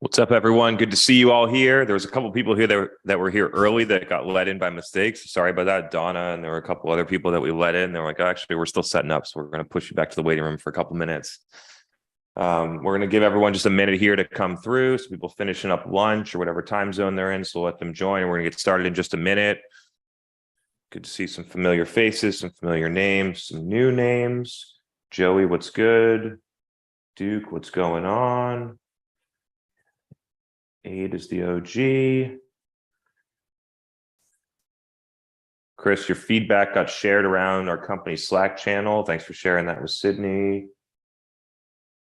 What's up, everyone? Good to see you all here. There was a couple of people here that were here early that got let in by mistake. So sorry about that, Donna, and there were a couple other people that we let in. They were like, oh, actually, we're still setting up, so we're going to push you back to the waiting room for a couple minutes. We're going to give everyone just a minute here to come through. So people finishing up lunch or whatever time zone they're in, so let them join. We're going to get started in just a minute. Good to see some familiar faces, some familiar names, some new names. Joey, what's good? Duke, what's going on? Aid is the OG. Chris, your feedback got shared around our company Slack channel. Thanks for sharing that with Sydney.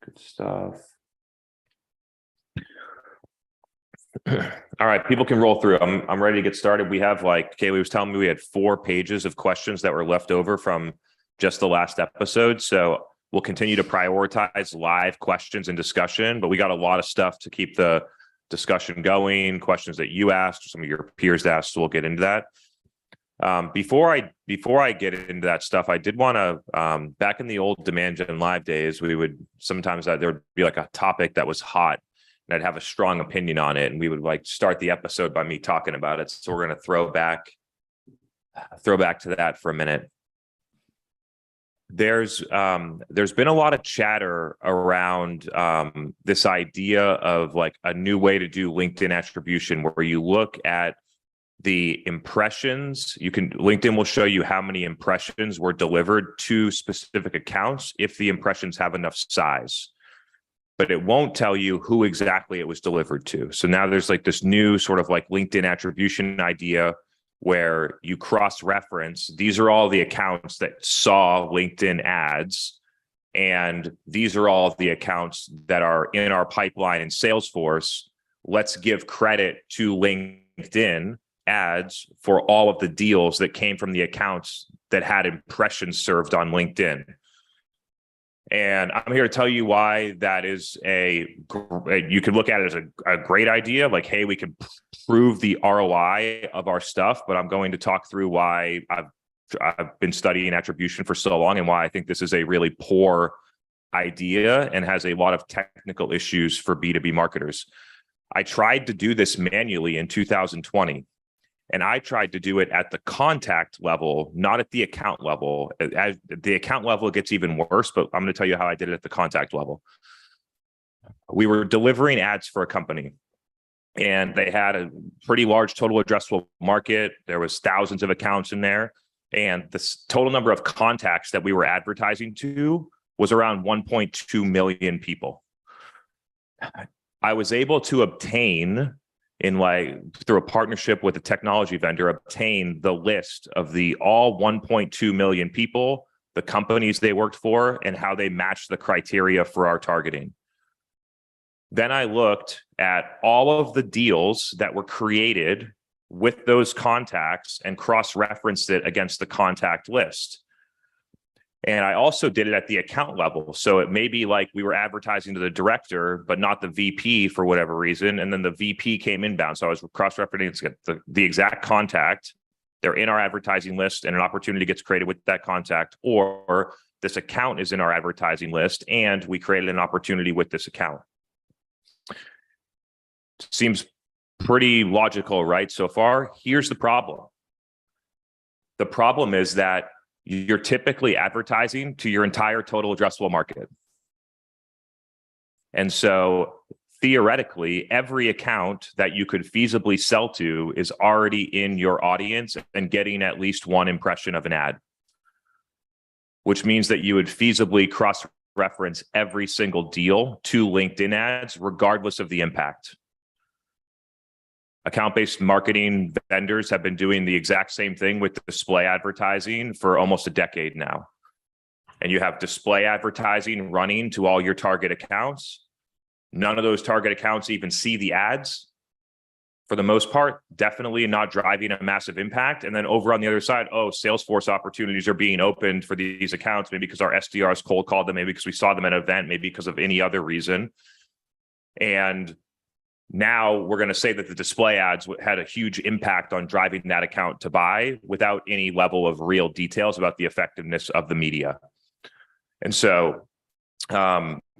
Good stuff. All right, people can roll through. I'm ready to get started. We have, like Kaylee was telling me, we had 4 pages of questions that were left over from just the last episode. So we'll continue to prioritize live questions and discussion, but we got a lot of stuff to keep the discussion going, questions that you asked, some of your peers asked, so we'll get into that. Before I get into that stuff, I did want to, back in the old Demand Gen Live days, we would sometimes, there would be like a topic that was hot, and I'd have a strong opinion on it, and we would like start the episode by me talking about it. So we're going to throw back to that for a minute. There's been a lot of chatter around this idea of like a new way to do LinkedIn attribution, where you look at the impressions. LinkedIn will show you how many impressions were delivered to specific accounts if the impressions have enough size, but it won't tell you who exactly it was delivered to. So now there's like this new sort of like LinkedIn attribution idea where you cross-reference, these are all the accounts that saw LinkedIn ads, and these are all the accounts that are in our pipeline in Salesforce. Let's give credit to LinkedIn ads for all of the deals that came from the accounts that had impressions served on LinkedIn. And I'm here to tell you why that is you could look at it as a great idea. Like, hey, we can prove the ROI of our stuff, but I'm going to talk through why I've been studying attribution for so long and why I think this is a really poor idea and has a lot of technical issues for B2B marketers. I tried to do this manually in 2020. And I tried to do it at the contact level, not at the account level. At the account level, it gets even worse, but I'm going to tell you how I did it at the contact level. We were delivering ads for a company, and they had a pretty large total addressable market. There was thousands of accounts in there, and the total number of contacts that we were advertising to was around 1.2 million people. I was able to obtain, through a partnership with a technology vendor, obtain the list of all 1.2 million people, the companies they worked for, and how they matched the criteria for our targeting. Then I looked at all of the deals that were created with those contacts and cross-referenced it against the contact list. And I also did it at the account level. So it may be like we were advertising to the director, but not the VP for whatever reason. And then the VP came inbound. So I was cross-referencing the exact contact. They're in our advertising list, and an opportunity gets created with that contact, or this account is in our advertising list and we created an opportunity with this account. Seems pretty logical, right? So far, here's the problem. The problem is that you're typically advertising to your entire total addressable market. And so theoretically, every account that you could feasibly sell to is already in your audience and getting at least one impression of an ad, which means that you would feasibly cross-reference every single deal to LinkedIn ads, regardless of the impact. Account-based marketing vendors have been doing the exact same thing with display advertising for almost a decade now. And you have display advertising running to all your target accounts. None of those target accounts even see the ads. For the most part, definitely not driving a massive impact. And then over on the other side, Salesforce opportunities are being opened for these accounts, maybe because our SDRs cold called them, maybe because we saw them at an event, maybe because of any other reason. And now we're going to say that the display ads had a huge impact on driving that account to buy without any level of real details about the effectiveness of the media. And so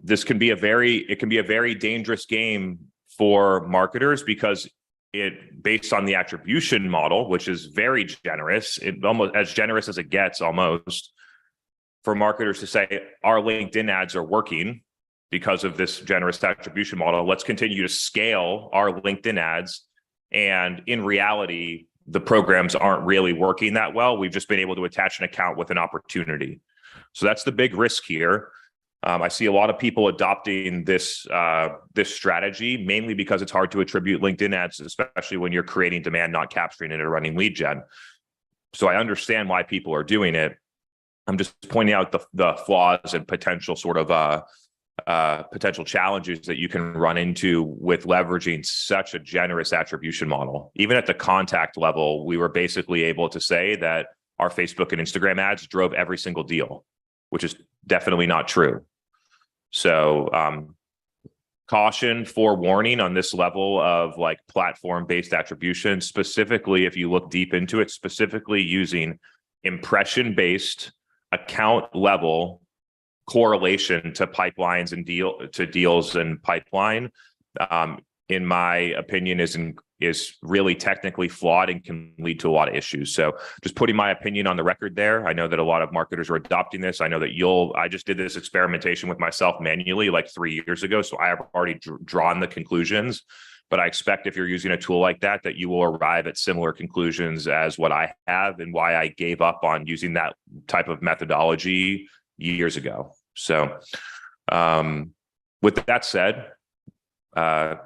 this can be a very dangerous game for marketers because it, based on the attribution model, which is very generous, it almost as generous as it gets almost, for marketers to say our LinkedIn ads are working because of this generous attribution model. Let's continue to scale our LinkedIn ads. And in reality, the programs aren't really working that well. We've just been able to attach an account with an opportunity. So that's the big risk here. I see a lot of people adopting this strategy, mainly because it's hard to attribute LinkedIn ads, especially when you're creating demand, not capturing it or running lead gen. So I understand why people are doing it. I'm just pointing out the flaws and potential sort of potential challenges that you can run into with leveraging such a generous attribution model. Even at the contact level, we were basically able to say that our Facebook and Instagram ads drove every single deal, which is definitely not true. So caution, forewarning on this level of like platform-based attribution, specifically if you look deep into it, specifically using impression-based account level correlation to pipelines and deals and pipeline, in my opinion, is really technically flawed and can lead to a lot of issues. So just putting my opinion on the record there. I know that a lot of marketers are adopting this. I know that I just did this experimentation with myself manually like 3 years ago. So I have already drawn the conclusions, but I expect if you're using a tool like that, that you will arrive at similar conclusions as what I have and why I gave up on using that type of methodology years ago. So with that said,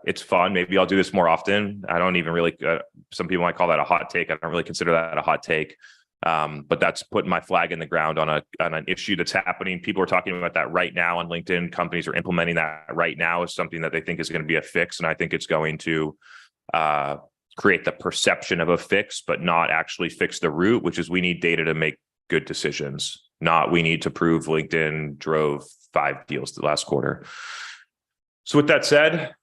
it's fun. Maybe I'll do this more often. I don't even really, some people might call that a hot take. I don't really consider that a hot take. But that's putting my flag in the ground on an issue that's happening. People are talking about that right now on LinkedIn. Companies are implementing that right now as something that they think is going to be a fix. And I think it's going to create the perception of a fix, but not actually fix the root, which is we need data to make good decisions. Not we need to prove LinkedIn drove 5 deals the last quarter. So with that said,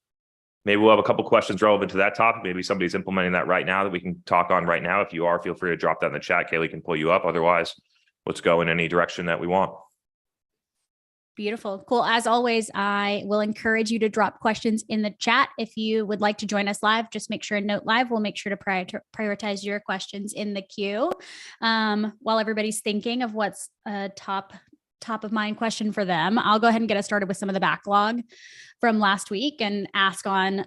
maybe we'll have a couple questions relevant to that topic. Maybe somebody's implementing that right now that we can talk on right now. If you are, feel free to drop that in the chat. Kaylee can pull you up. Otherwise, let's go in any direction that we want. Beautiful. Cool. As always, I will encourage you to drop questions in the chat. If you would like to join us live, just make sure and note live. We'll make sure to prioritize your questions in the queue. While everybody's thinking of what's a top of mind question for them, I'll go ahead and get us started with some of the backlog from last week and ask on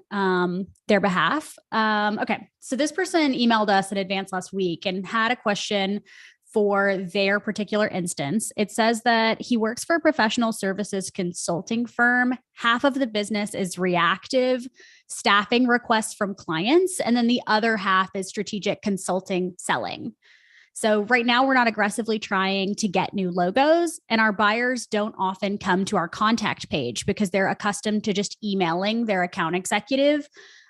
their behalf. Okay. So this person emailed us in advance last week and had a question for their particular instance. It says that he works for a professional services consulting firm. Half of the business is reactive staffing requests from clients, and then the other half is strategic consulting selling. So right now we're not aggressively trying to get new logos, and our buyers don't often come to our contact page because they're accustomed to just emailing their account executive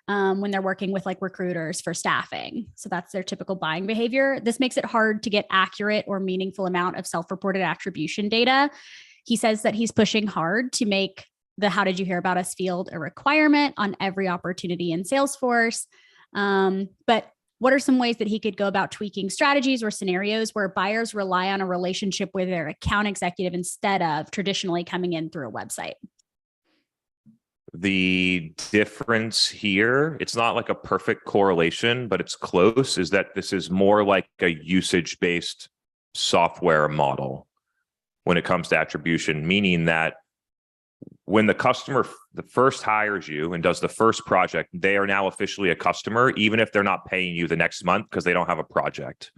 when they're working with like recruiters for staffing. So that's their typical buying behavior. This makes it hard to get accurate or meaningful amount of self-reported attribution data. He says that he's pushing hard to make the "how did you hear about us" field a requirement on every opportunity in Salesforce. But what are some ways that he could go about tweaking strategies or scenarios where buyers rely on a relationship with their account executive instead of traditionally coming in through a website? The difference here, it's not like a perfect correlation, but it's close, is that this is more like a usage-based software model when it comes to attribution, meaning that when the customer first hires you and does the first project, they are now officially a customer, even if they're not paying you the next month because they don't have a project.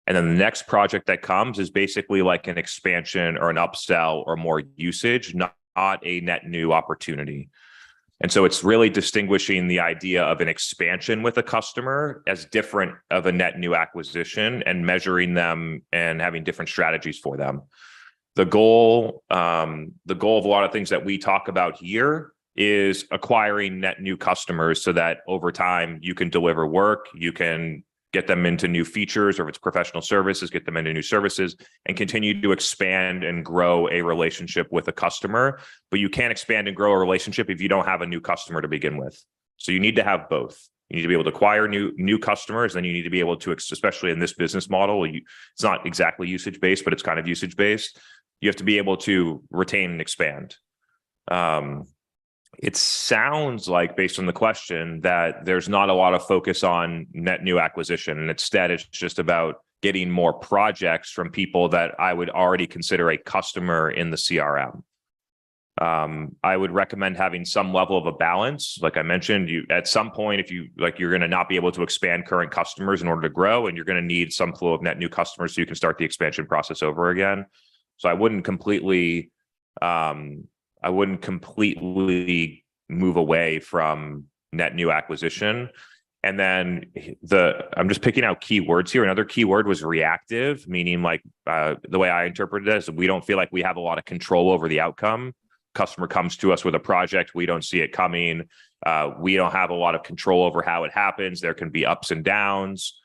And then the next project that comes is basically like an expansion or an upsell or more usage, not a net new opportunity. And so it's really distinguishing the idea of an expansion with a customer as different of a net new acquisition and measuring them and having different strategies for them. The goal of a lot of things that we talk about here is acquiring net new customers so that over time you can deliver work, you can get them into new features, or if it's professional services, get them into new services and continue to expand and grow a relationship with a customer. But you can't expand and grow a relationship if you don't have a new customer to begin with. So you need to have both. You need to be able to acquire new customers, and you need to be able to, especially in this business model, it's not exactly usage-based, but it's kind of usage-based. You have to be able to retain and expand. It sounds like, based on the question, that there's not a lot of focus on net new acquisition. And instead, it's just about getting more projects from people that I would already consider a customer in the CRM. I would recommend having some level of a balance. Like I mentioned, you at some point, if you like, you're going to not be able to expand current customers in order to grow, and you're going to need some flow of net new customers so you can start the expansion process over again. So I wouldn't completely move away from net new acquisition. And then I'm just picking out keywords here. Another keyword was reactive, meaning like the way I interpreted this, we don't feel like we have a lot of control over the outcome. Customer comes to us with a project, we don't see it coming. We don't have a lot of control over how it happens. There can be ups and downs,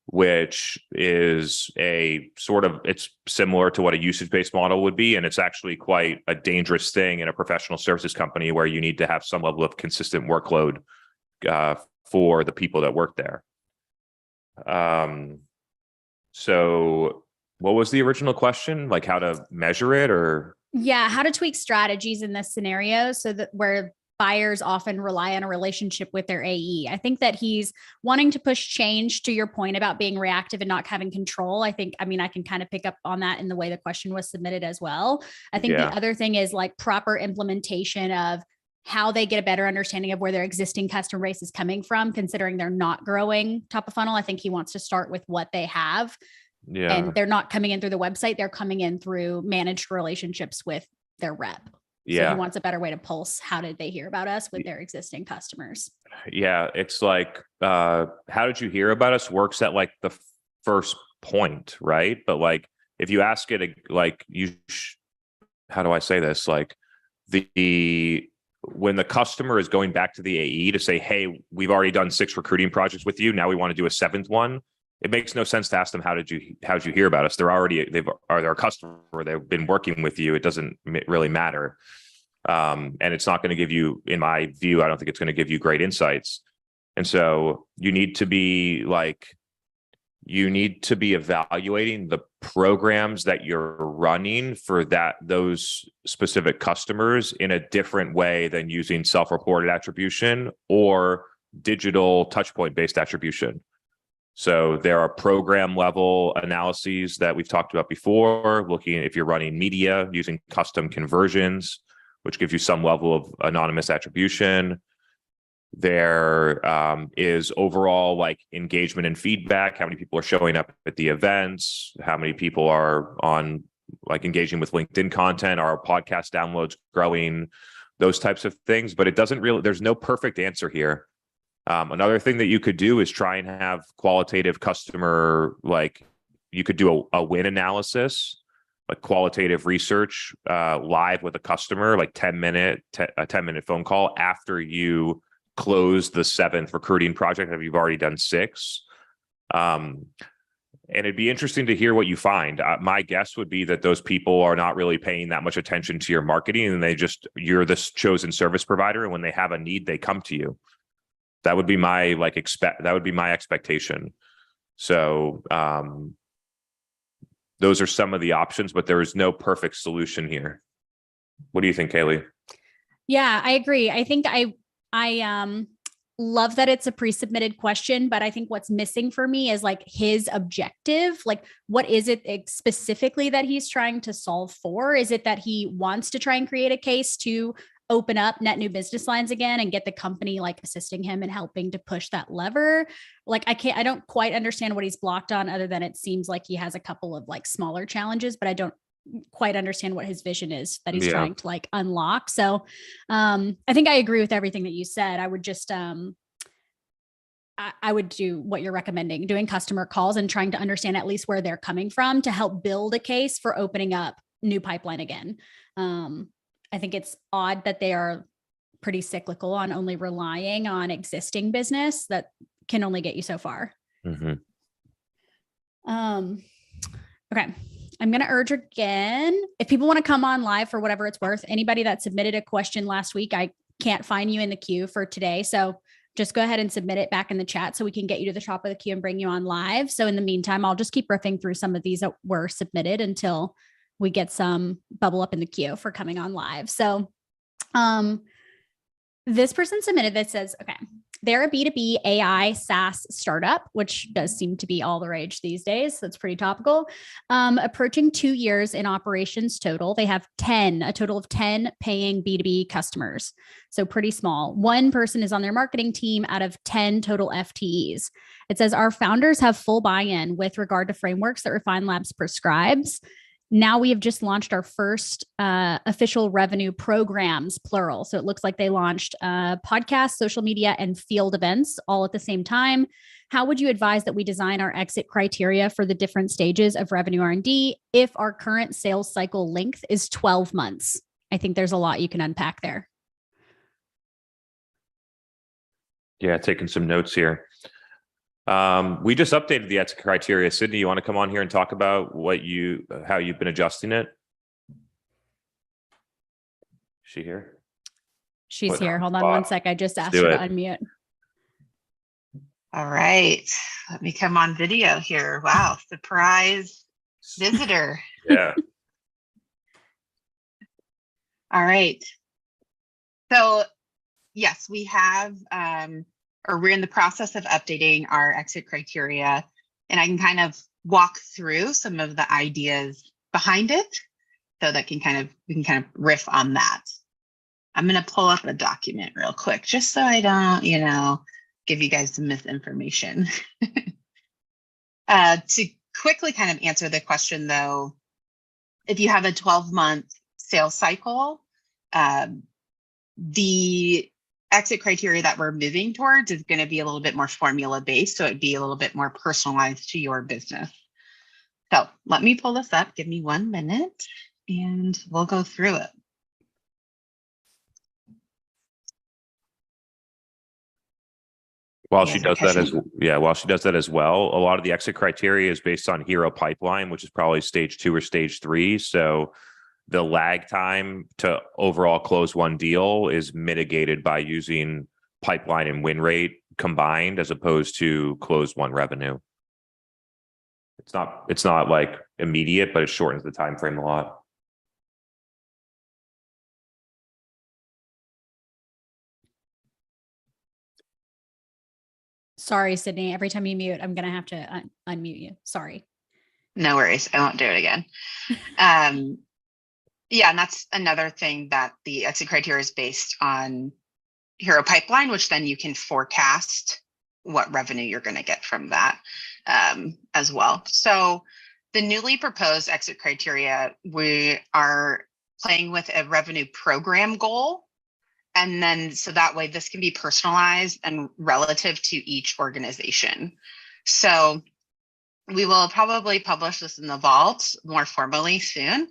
which is it's similar to what a usage-based model would be. And it's actually quite a dangerous thing in a professional services company where you need to have some level of consistent workload for the people that work there. So what was the original question? Like how to measure it, or? Yeah, how to tweak strategies in this scenario so that where buyers often rely on a relationship with their AE. I think that he's wanting to push change, to your point about being reactive and not having control. I can kind of pick up on that in the way the question was submitted as well. I think the other thing is like proper implementation of how they get a better understanding of where their existing customer base is coming from, considering they're not growing top of funnel. I think he wants to start with what they have. Yeah. And they're not coming in through the website. They're coming in through managed relationships with their rep. So he wants a better way to pulse how did they hear about us with their existing customers. Yeah. It's like, how did you hear about us works at like the first point, right? But like, if you ask it, like how do I say this? Like when the customer is going back to the AE to say, hey, we've already done 6 recruiting projects with you. Now we want to do a 7th one. It makes no sense to ask them, how'd you hear about us? They're a customer. They've been working with you. It doesn't really matter. And it's not going to give you, in my view, I don't think it's going to give you great insights. And so you need to be evaluating the programs that you're running for those specific customers in a different way than using self-reported attribution or digital touchpoint based attribution. So there are program level analyses that we've talked about before, looking if you're running media using custom conversions, which gives you some level of anonymous attribution. There is overall like engagement and feedback, how many people are showing up at the events, how many people are on like engaging with LinkedIn content, are our podcast downloads growing, those types of things. But there's no perfect answer here. Another thing that you could do is try and have qualitative customer, like you could do a win analysis, like qualitative research live with a customer, like a 10-minute phone call after you close the 7th recruiting project if you've already done 6. And it'd be interesting to hear what you find. My guess would be that those people are not really paying that much attention to your marketing, and you're the chosen service provider. And when they have a need, they come to you. That would be my expectation. So those are some of the options, but there is no perfect solution here. What do you think, Kaylee? Yeah, I agree. I think I love that it's a pre-submitted question, but I think what's missing for me is like his objective. Like, what is it specifically that he's trying to solve for? Is it that he wants to try and create a case to open up net new business lines again and get the company like assisting him and helping to push that lever? Like, I don't quite understand what he's blocked on, other than it seems like he has a couple of like smaller challenges, but I don't quite understand what his vision is that he's trying to like unlock. So I think I agree with everything that you said. I would just I would do what you're recommending, doing customer calls and trying to understand at least where they're coming from to help build a case for opening up new pipeline again. I think it's odd that they are pretty cyclical on only relying on existing business that can only get you so far. Mm-hmm. Okay. I'm going to urge again, if people want to come on live for whatever it's worth, anybody that submitted a question last week, I can't find you in the queue for today. So just go ahead and submit it back in the chat so we can get you to the top of the queue and bring you on live. So in the meantime, I'll just keep riffing through some of these that were submitted until we get some bubble up in the queue for coming on live. So This person submitted that says, okay, they're a B2B AI SaaS startup, which does seem to be all the rage these days. That's pretty topical. Approaching 2 years in operations total. They have a total of 10 paying B2B customers. So pretty small. One person is on their marketing team out of 10 total FTEs. It says our founders have full buy-in with regard to frameworks that Refine Labs prescribes. Now we have just launched our first official revenue programs, plural. So it looks like they launched podcasts, social media, and field events all at the same time. How would you advise that we design our exit criteria for the different stages of revenue R&D if our current sales cycle length is 12 months? I think there's a lot you can unpack there. Yeah, taking some notes here. We just updated the exit criteria. Sydney, you want to come on here and talk about how you've been adjusting it? Is she here? She's here. Hold on one sec. I just asked her to unmute. All right. Let me come on video here. Wow. Surprise visitor. Yeah. All right. So yes, we have, or we're in the process of updating our exit criteria, and I can kind of walk through some of the ideas behind it so that we can kind of riff on that. I'm going to pull up a document real quick just so I don't, give you guys some misinformation. To quickly kind of answer the question though, if you have a 12-month sales cycle, the exit criteria that we're moving towards is going to be a little bit more formula based. So it'd be a little bit more personalized to your business. So let me pull this up. Give me 1 minute and we'll go through it. While she does that as well, a lot of the exit criteria is based on hero pipeline, which is probably stage 2 or stage 3. So the lag time to overall close one deal is mitigated by using pipeline and win rate combined as opposed to close one revenue. It's not like immediate, but it shortens the time frame a lot. Sorry, Sydney. Every time you mute, I'm going to have to unmute you. Sorry. No worries. I won't do it again. Yeah, and that's another thing that the exit criteria is based on hero pipeline, which then you can forecast what revenue you're going to get from that as well. So the newly proposed exit criteria, we are playing with a revenue program goal. And then so that way this can be personalized and relative to each organization. So we will probably publish this in the vault more formally soon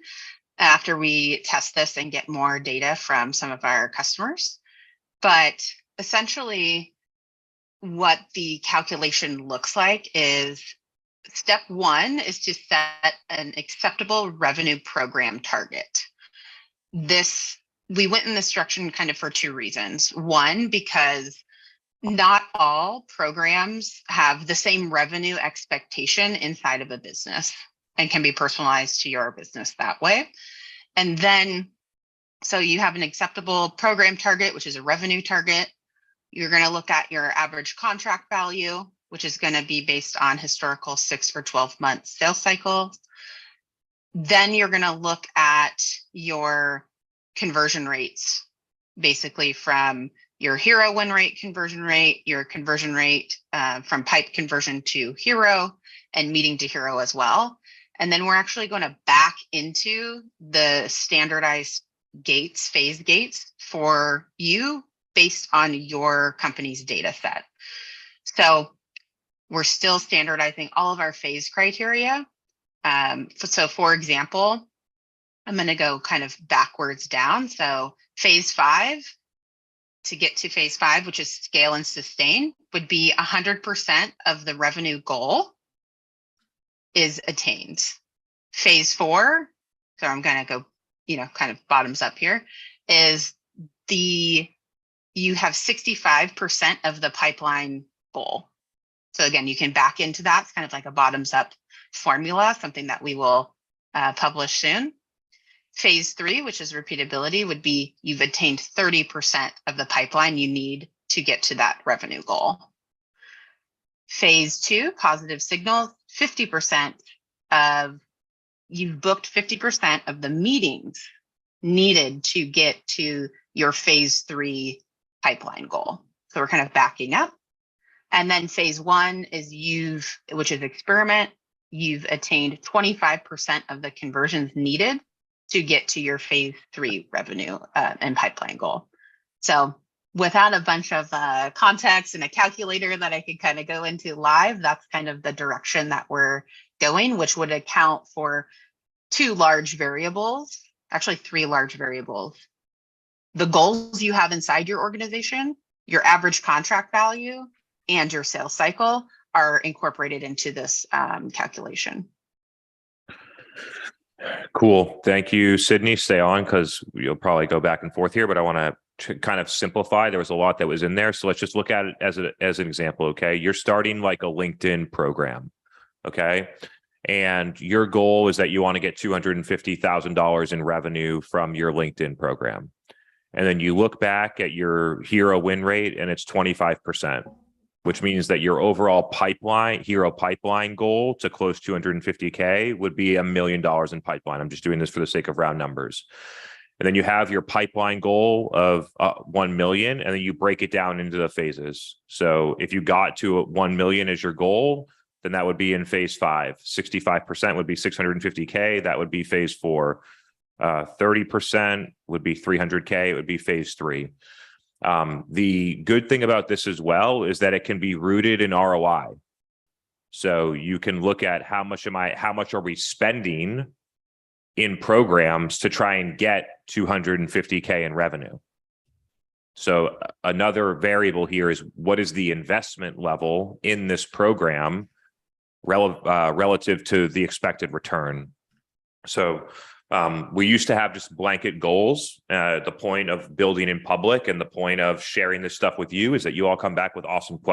after we test this and get more data from some of our customers. But essentially what the calculation looks like is step 1 is to set an acceptable revenue program target. We went in this direction kind of for 2 reasons. One, because not all programs have the same revenue expectation inside of a business and can be personalized to your business that way. And then, so you have an acceptable program target, which is a revenue target. You're going to look at your average contract value, which is going to be based on historical 6 or 12-month sales cycles. Then you're going to look at your conversion rates, basically from your hero win rate conversion rate, your conversion rate from pipe conversion to hero and meeting to hero as well. And then we're actually going to back into the standardized gates, phase gates for you based on your company's data set. So we're still standardizing all of our phase criteria. So for example, I'm going to go kind of backwards down. So phase 5, to get to phase 5, which is scale and sustain, would be 100% of the revenue goal is attained. Phase 4, so I'm going to go, kind of bottoms up here, is you have 65% of the pipeline goal. So again, you can back into that. It's kind of like a bottoms up formula, something that we will publish soon. Phase 3, which is repeatability, would be you've attained 30% of the pipeline you need to get to that revenue goal. Phase 2, positive signals, 50% of you've booked 50% of the meetings needed to get to your phase 3 pipeline goal. So we're kind of backing up. And then phase 1 is which is experiment, you've attained 25% of the conversions needed to get to your phase 3 revenue and pipeline goal. So without a bunch of context and a calculator that I could kind of go into live, that's kind of the direction that we're going, which would account for 2 large variables, actually 3 large variables. The goals you have inside your organization, your average contract value, and your sales cycle are incorporated into this calculation. Cool. Thank you, Sydney. Stay on because you'll probably go back and forth here, but I want to kind of simplify. There was a lot that was in there. So let's just look at it as an example. Okay. You're starting like a LinkedIn program. Okay. And your goal is that you want to get $250,000 in revenue from your LinkedIn program. And then you look back at your hero win rate and it's 25%, which means that your overall hero pipeline goal to close 250K would be $1 million in pipeline. I'm just doing this for the sake of round numbers. And then you have your pipeline goal of 1 million, and then you break it down into the phases. So if you got to 1 million as your goal, then that would be in phase 5. 65% would be 650K. That would be phase 4. 30% would be 300K. It would be phase 3. The good thing about this as well is that it can be rooted in ROI. So you can look at how much are we spending in programs to try and get 250K in revenue. So another variable here is what is the investment level in this program relative to the expected return. So we used to have just blanket goals. The point of building in public and the point of sharing this stuff with you is that you all come back with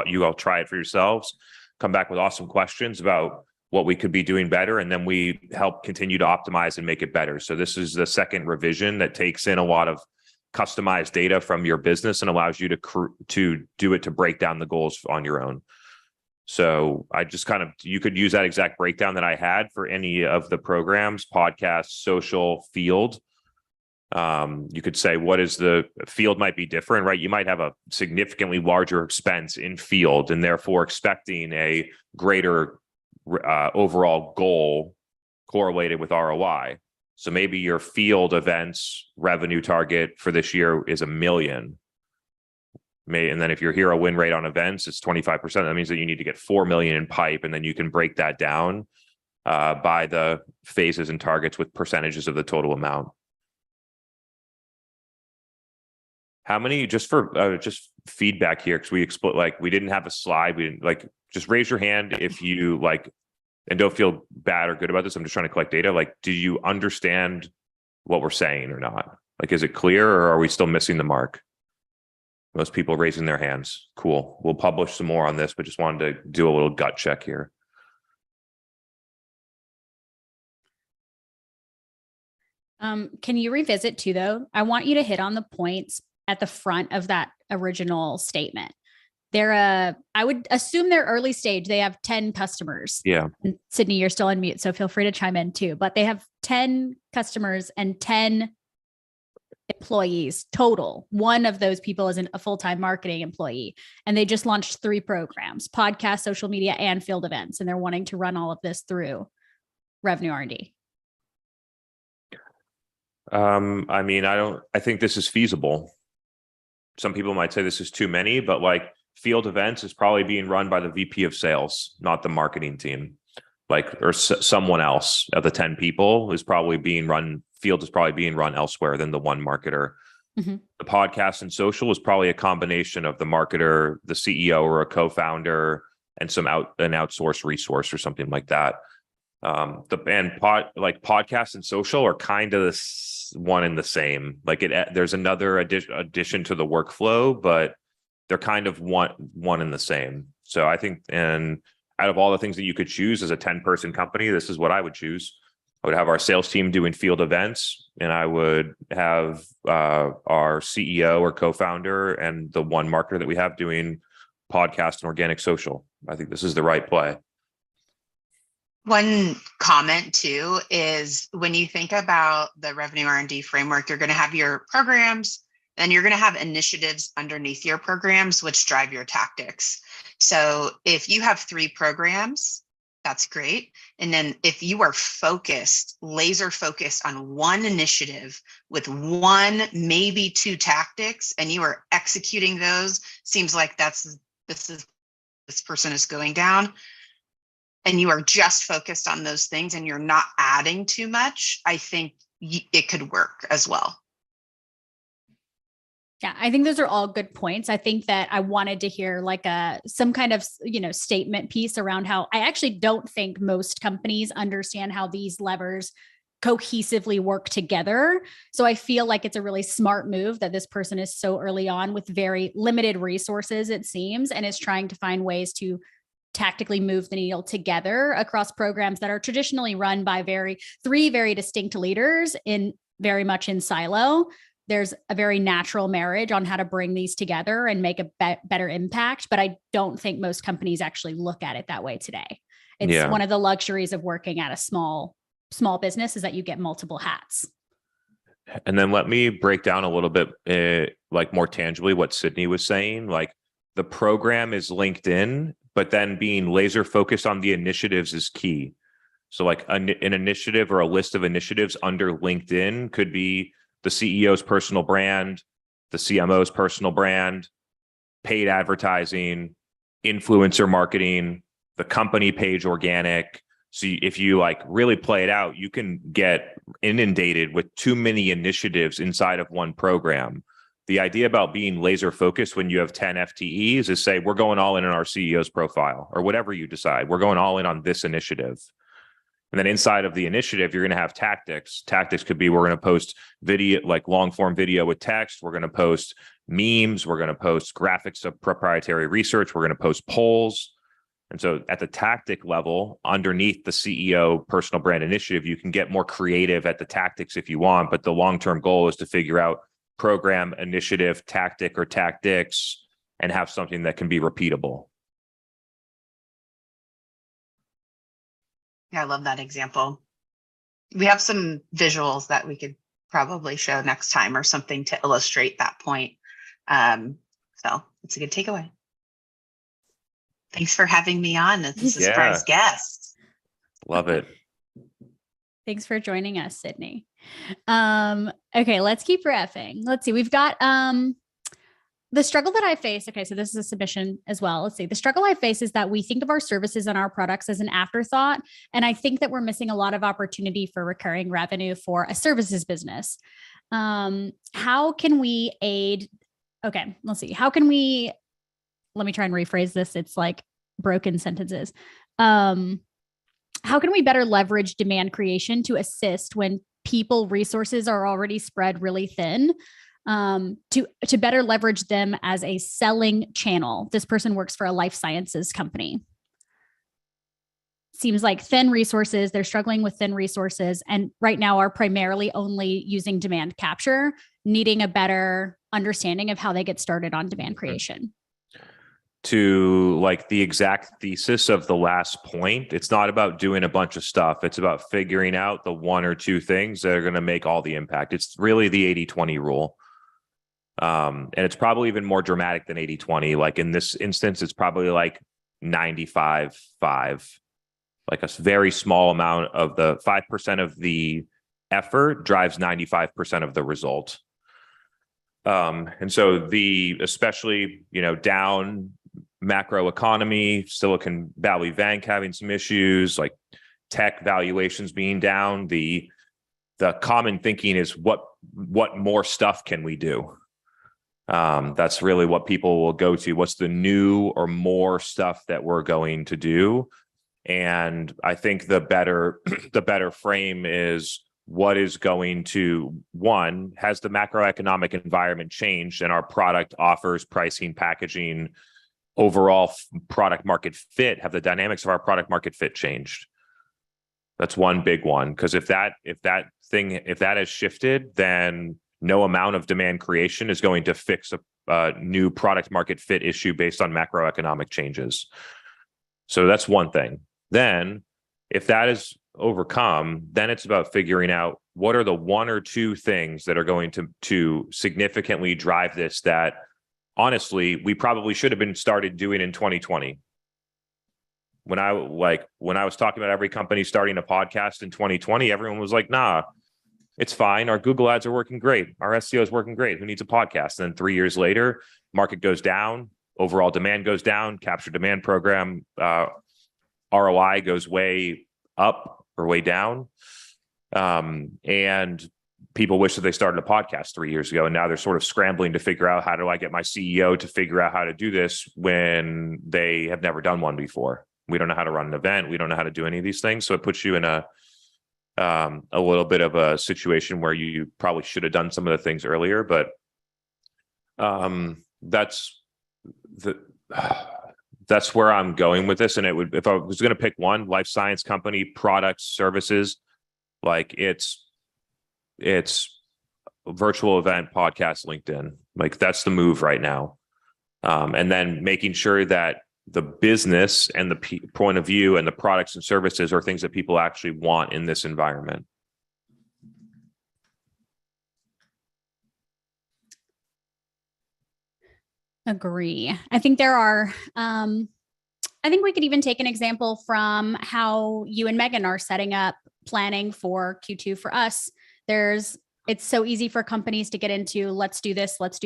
you all try it for yourselves, come back with awesome questions about what we could be doing better. And then we help continue to optimize and make it better. So this is the second revision that takes in a lot of customized data from your business and allows you to do it to break down the goals on your own. So I just you could use that exact breakdown that I had for any of the programs, podcast, social, field. You could say, what is the field might be different, right? You might have a significantly larger expense in field and therefore expecting a greater overall goal correlated with ROI. So maybe your field events revenue target for this year is 1 million. And then if your hero win rate on events is 25%, that means that you need to get 4 million in pipe, and then you can break that down by the phases and targets with percentages of the total amount. How many, just for just feedback here, because we didn't have a slide. We didn't just raise your hand if you and don't feel bad or good about this. I'm just trying to collect data. Do you understand what we're saying or not? Is it clear, or are we still missing the mark? Most people raising their hands. Cool. We'll publish some more on this, but just wanted to do a little gut check here. Can you revisit too, though? I want you to hit on the points at the front of that original statement. I would assume they're early stage. They have 10 customers. Yeah. And Sydney, you're still on mute, so feel free to chime in too. But they have 10 customers and 10 employees total. One of those people is a full-time marketing employee, and they just launched 3 programs: podcast, social media, and field events. And they're wanting to run all of this through revenue R&D. I think this is feasible. Some people might say this is too many, but field events is probably being run by the VP of sales, not the marketing team. Or someone else of the 10 people is probably being run. Field is probably being run elsewhere than the one marketer. Mm-hmm. The podcast and social is probably a combination of the marketer, the CEO or a co-founder, and some outsourced resource or something like that. Podcast and social are kind of this one and the same. There's another addition to the workflow, but they're kind of one and the same. So I think, and out of all the things that you could choose as a 10-person company, this is what I would choose. would have our sales team doing field events, and I would have our CEO or co-founder and the one marketer that we have doing podcast and organic social. I think this is the right play. One comment too is when you think about the revenue R&D framework, you're going to have your programs, and you're going to have initiatives underneath your programs, which drive your tactics. So if you have 3 programs, that's great. And then if you are focused, laser focused on one initiative with 1, maybe 2 tactics, and you are executing those, seems like this person is going down, and you are just focused on those things and you're not adding too much, I think it could work as well. Yeah, I think those are all good points. I think that I wanted to hear like some kind of, statement piece around how I actually don't think most companies understand how these levers cohesively work together. So I feel like it's a really smart move that this person is so early on with very limited resources, it seems, and is trying to find ways to tactically move the needle together across programs that are traditionally run by 3 very distinct leaders very much in silo. There's a very natural marriage on how to bring these together and make a better impact. But I don't think most companies actually look at it that way today. It's one of the luxuries of working at a small business is that you get multiple hats. And then let me break down a little bit, like more tangibly what Sydney was saying. Like the program is linked in, but then being laser focused on the initiatives is key. So like an initiative or a list of initiatives under LinkedIn could be the CEO's personal brand, the CMO's personal brand, paid advertising, influencer marketing, the company page organic. So if you like really play it out, you can get inundated with too many initiatives inside of one program. The idea about being laser focused when you have 10 FTEs is say, we're going all in on our CEO's profile or whatever you decide. We're going all in on this initiative. And then inside of the initiative, you're going to have tactics. Tactics could be, we're going to post video, like long form video with text. We're going to post memes. We're going to post graphics of proprietary research. We're going to post polls. And so at the tactic level, underneath the CEO personal brand initiative, you can get more creative at the tactics if you want. But the long-term goal is to figure out program, initiative, tactic, or tactics, and have something that can be repeatable. Yeah, I love that example. We have some visuals that we could probably show next time or something to illustrate that point. So it's a good takeaway. Thanks for having me on as a surprise guest. Love it. Thanks for joining us, Sydney. Okay, let's keep riffing. Let's see. We've got the struggle that I face. Okay, so this is a submission as well. Let's see. The struggle I face is that we think of our services and our products as an afterthought. And I think that we're missing a lot of opportunity for recurring revenue for a services business. How can we aid? Okay, let's see. Let me try and rephrase this. It's like broken sentences. How can we better leverage demand creation to assist when people resources are already spread really thin? To better leverage them as a selling channel. This person works for a life sciences company. Seems like thin resources. They're struggling with thin resources, and right now are primarily only using demand capture, needing a better understanding of how they get started on demand creation. To like the exact thesis of the last point, it's not about doing a bunch of stuff. It's about figuring out the 1 or 2 things that are going to make all the impact. It's really the 80-20 rule. And it's probably even more dramatic than 80-20. Like in this instance, it's probably like 95-5. Like a very small amount of the 5% of the effort drives 95% of the result. And so especially, down macro economy, Silicon Valley Bank having some issues, like tech valuations being down, the common thinking is what more stuff can we do? That's really what people will go to. What's the new or more stuff that we're going to do? And I think the better frame is what is going to, one, has the macroeconomic environment changed and our product offers, pricing, packaging, overall product market fit, have the dynamics of our product market fit changed? That's one big one. Because if that has shifted, then no amount of demand creation is going to fix a new product market fit issue based on macroeconomic changes. So that's one thing. Then if that is overcome, then it's about figuring out what are the one or two things that are going to significantly drive this that honestly we probably should have been started doing in 2020. When I was talking about every company starting a podcast in 2020, everyone was like, nah, it's fine. Our Google ads are working great. Our SEO is working great. Who needs a podcast? And then 3 years later, market goes down, overall demand goes down, capture demand program, ROI goes way up or way down. And people wish that they started a podcast 3 years ago. And now they're sort of scrambling to figure out, how do I get my CEO to figure out how to do this when they have never done one before? We don't know how to run an event. We don't know how to do any of these things. So it puts you in a little bit of a situation where you probably should have done some of the things earlier, but that's where I'm going with this. And it would, if I was going to pick one, life science company, products, services, like it's virtual event, podcast, LinkedIn, like that's the move right now. And then making sure that the business and the point of view and the products and services are things that people actually want in this environment. Agree. I think there are, I think we could even take an example from how you and Megan are setting up planning for Q2 for us. It's so easy for companies to get into, let's do this, let's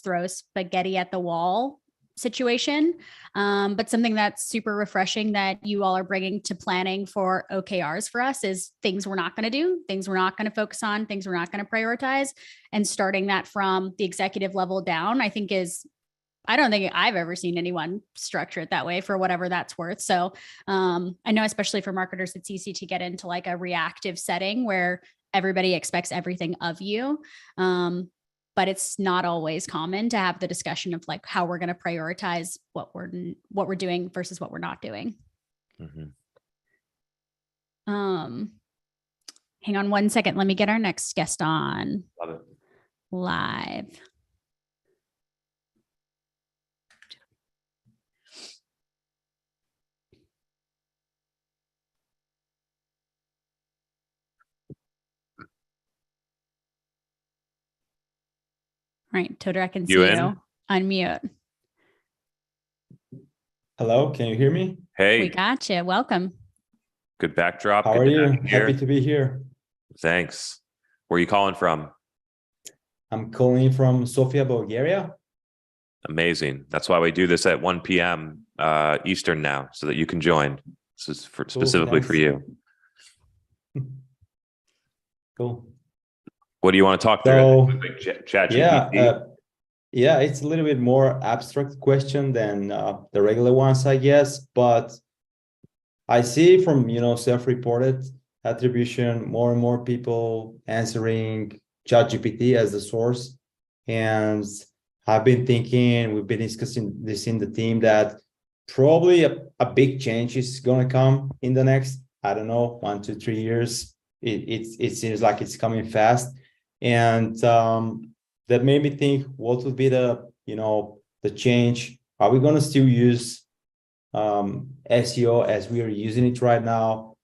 throw spaghetti at the wall situation. But something that's super refreshing that you all are bringing to planning for OKRs for us is things we're not going to do, things we're not going to focus on, things we're not going to prioritize, and starting that from the executive level down, I think I don't think I've ever seen anyone structure it that way for whatever that's worth. So I know, especially for marketers, it's easy to get into like a reactive setting where everybody expects everything of you. But it's not always common to have the discussion of like how we're going to prioritize what we're doing versus what we're not doing. Mm-hmm. Hang on one second. Let me get our next guest on. Love it. Live. All right, Toder, I can see you. Unmute. Hello, can you hear me? Hey, We got you. Welcome. good backdrop. How Good are to you? have here. Happy to be here. Thanks. Where are you calling from? I'm calling from Sofia, Bulgaria. Amazing. That's why we do this at 1 p.m. Eastern now, so that you can join. This is specifically for you. Cool. What do you want to talk So, through? ChatGPT? Yeah, it's a little bit more abstract question than the regular ones, I guess. But I see from, self-reported attribution, more and more people answering ChatGPT as the source. And I've been thinking, we've been discussing this in the team, that probably a big change is going to come in the next, I don't know, 1 to 3 years. It seems like it's coming fast. And that made me think, what would be the change? Are we going to still use SEO as we are using it right now?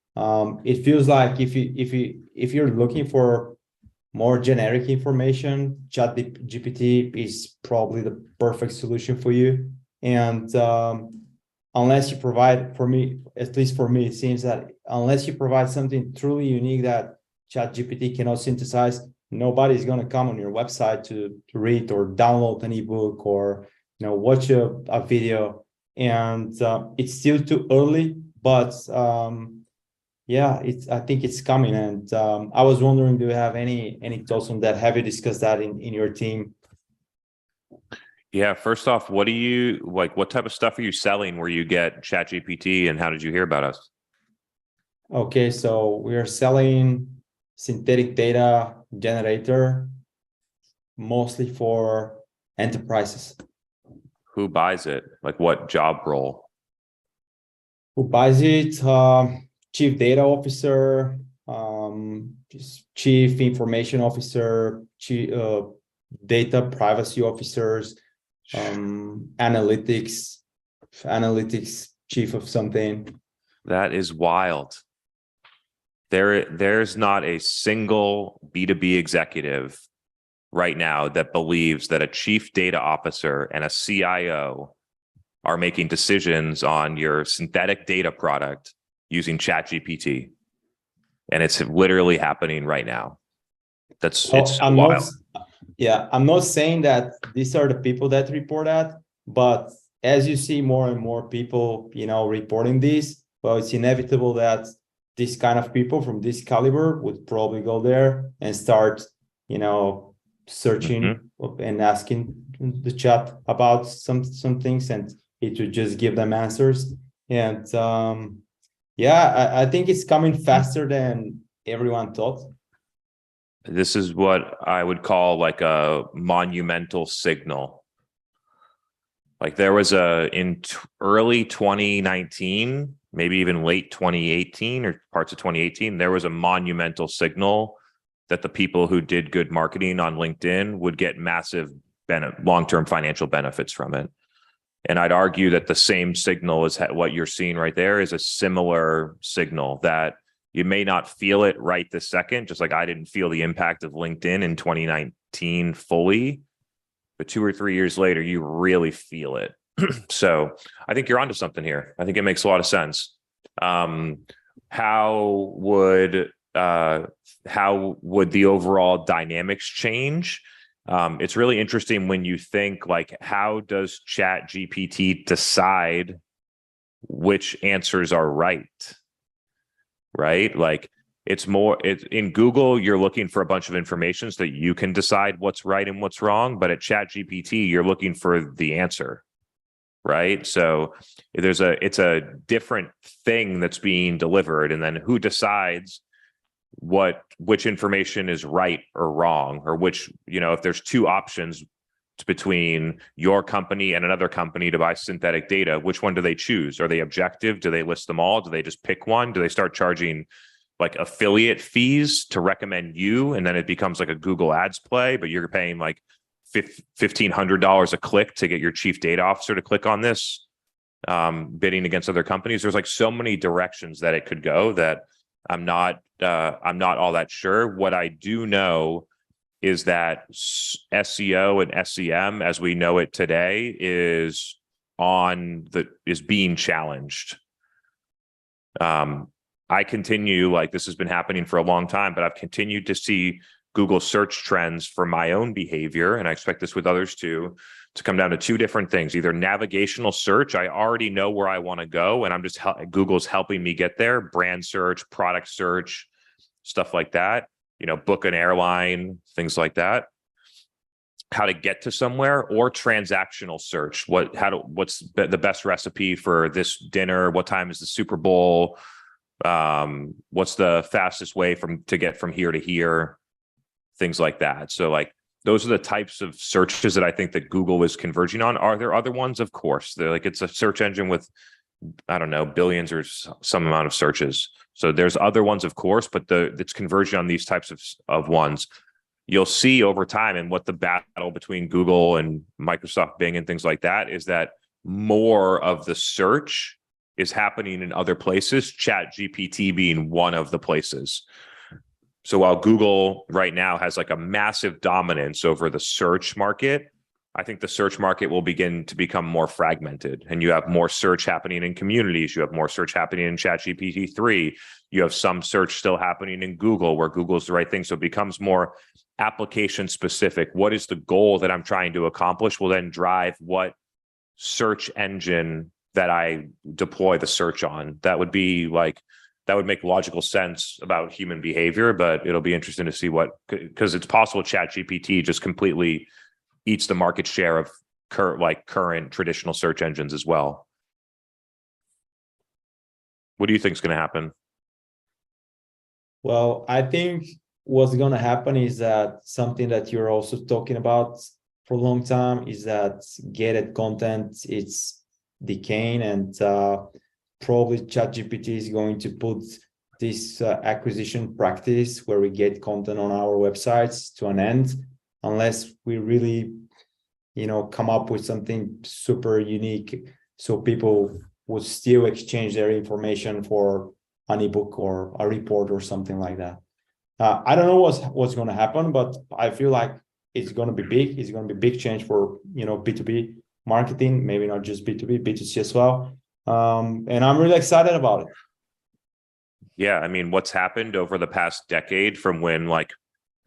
It feels like if you're looking for more generic information, ChatGPT is probably the perfect solution for you. And unless you provide, at least for me, it seems that unless you provide something truly unique that ChatGPT cannot synthesize, nobody's going to come on your website to read or download an ebook or watch a video. And it's still too early, but I think it's coming. And I was wondering, do you have any thoughts on that? Have you discussed that in your team? Yeah, first off, what type of stuff are you selling where you get ChatGPT, and how did you hear about us? Okay, so we are selling synthetic data generator, mostly for enterprises. Who buys it? Like what job role? Who buys it? chief data officer, chief information officer, chief data privacy officers, analytics chief of something. That is wild. There's not a single B2B executive right now that believes that a chief data officer and a CIO are making decisions on your synthetic data product using ChatGPT. And it's literally happening right now. It's so wild. I'm not saying that these are the people that report that, but as you see more and more people, reporting this, well, it's inevitable that this kind of people from this caliber would probably go there and start, searching and asking the chat about some things, and it would just give them answers. And I think it's coming faster than everyone thought. This is what I would call like a monumental signal. Like there was in early 2019, maybe even late 2018 or parts of 2018, there was a monumental signal that the people who did good marketing on LinkedIn would get massive long-term financial benefits from it. And I'd argue that the same signal is what you're seeing right there is a similar signal that you may not feel it right this second, just like I didn't feel the impact of LinkedIn in 2019 fully, but 2 or 3 years later, you really feel it. So I think you're onto something here. I think it makes a lot of sense. How would the overall dynamics change? It's really interesting when you think like, how does ChatGPT decide which answers are right? Right? Like it's in Google, you're looking for a bunch of information so that you can decide what's right and what's wrong. But at ChatGPT, you're looking for the answer, right? So it's a different thing that's being delivered. And then who decides which information is right or wrong, or which, if there's two options between your company and another company to buy synthetic data, which one do they choose? Are they objective? Do they list them all? Do they just pick one? Do they start charging like affiliate fees to recommend you? And then it becomes like a Google ads play, but you're paying like $1,500 a click to get your chief data officer to click on this, bidding against other companies. There's like so many directions that it could go that I'm not all that sure. What I do know is that SEO and SEM, as we know it today, is being challenged. I continue, like this has been happening for a long time, but I've continued to see Google search trends for my own behavior, and I expect this with others too, to come down to two different things. Either navigational search, I already know where I want to go, and Google's helping me get there. Brand search, product search, stuff like that. Book an airline, things like that. How to get to somewhere, or transactional search. What's the best recipe for this dinner? What time is the Super Bowl? What's the fastest way to get from here to here? Things like that. So like those are the types of searches that I think that Google is converging on. Are there other ones? Of course. They're like, it's a search engine with, I don't know, billions or some amount of searches. So there's other ones, of course, but it's converging on these types of ones. You'll see over time, and what the battle between Google and Microsoft Bing and things like that is, that more of the search is happening in other places, ChatGPT being one of the places. So while Google right now has like a massive dominance over the search market, I think the search market will begin to become more fragmented, and you have more search happening in communities. You have more search happening in ChatGPT 3. You have some search still happening in Google, where Google's the right thing. So it becomes more application specific. What is the goal that I'm trying to accomplish will then drive what search engine that I deploy the search on. That would make logical sense about human behavior, but it'll be interesting to see because it's possible ChatGPT just completely eats the market share of current traditional search engines as well. What do you think is going to happen? Well, I think what's going to happen is that something that you're also talking about for a long time is that gated content, it's decaying, and probably ChatGPT is going to put this acquisition practice where we get content on our websites to an end, unless we really, come up with something super unique, so people would still exchange their information for an ebook or a report or something like that. I don't know what's going to happen, but I feel like it's going to be big. It's going to be big change for B2B marketing, maybe not just B2B, B2C as well. And I'm really excited about it. Yeah, I mean, what's happened over the past decade from when like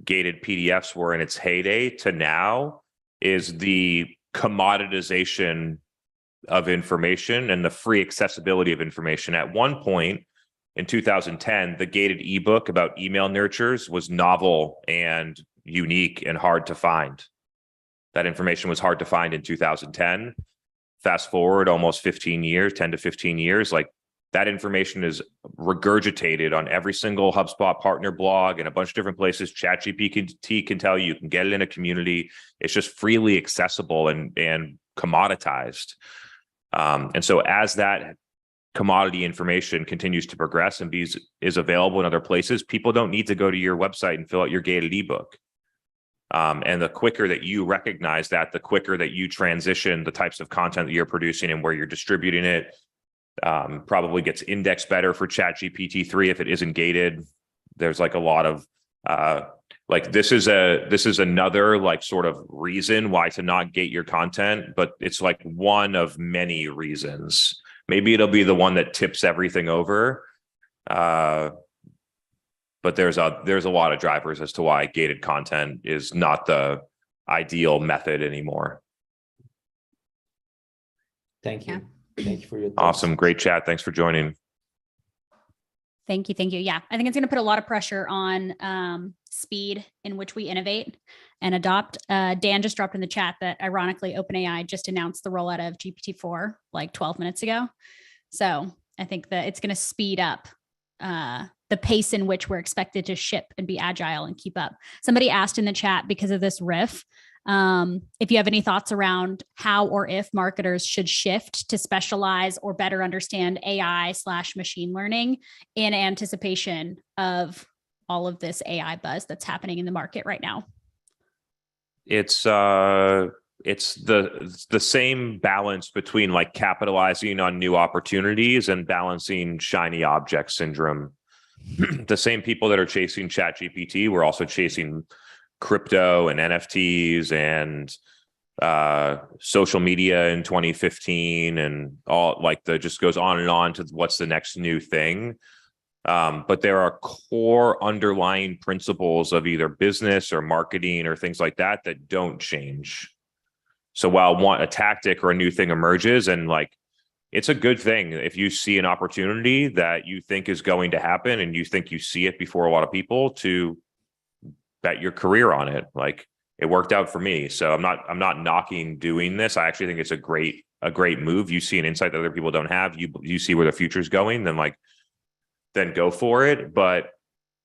gated PDFs were in its heyday to now is the commoditization of information and the free accessibility of information. At one point in 2010, the gated ebook about email nurtures was novel and unique and hard to find. That information was hard to find in 2010. Fast forward almost 15 years, 10 to 15 years, like that information is regurgitated on every single HubSpot partner blog and a bunch of different places. ChatGPT can tell you, you can get it in a community. It's just freely accessible and commoditized. And so as that commodity information continues to progress and is available in other places, people don't need to go to your website and fill out your gated ebook. And the quicker that you recognize that, the quicker that you transition the types of content that you're producing and where you're distributing it, probably gets indexed better for ChatGPT-3 if it isn't gated. There's like a lot of like this is another like sort of reason why to not gate your content, but it's like one of many reasons. Maybe it'll be the one that tips everything over. But there's a lot of drivers as to why gated content is not the ideal method anymore. Thank you. Yeah. Thank you for your thoughts. Awesome. Great chat. Thanks for joining. Thank you. Yeah, I think it's going to put a lot of pressure on speed in which we innovate and adopt. Dan just dropped in the chat that ironically OpenAI just announced the rollout of GPT-4 like 12 minutes ago. So I think that it's going to speed up the pace in which we're expected to ship and be agile and keep up. Somebody asked in the chat because of this riff, if you have any thoughts around how or if marketers should shift to specialize or better understand AI/machine learning in anticipation of all of this AI buzz that's happening in the market right now. It's the same balance between like capitalizing on new opportunities and balancing shiny object syndrome. The same people that are chasing ChatGPT were also chasing crypto and NFTs and social media in 2015 and all like just goes on and on to what's the next new thing. But there are core underlying principles of either business or marketing or things like that that don't change. So while a tactic or a new thing emerges, and like it's a good thing if you see an opportunity that you think is going to happen and you think you see it before a lot of people, to bet your career on it. Like it worked out for me. So I'm not knocking doing this. I actually think it's a great move. You see an insight that other people don't have. You see where the future is going, then go for it. But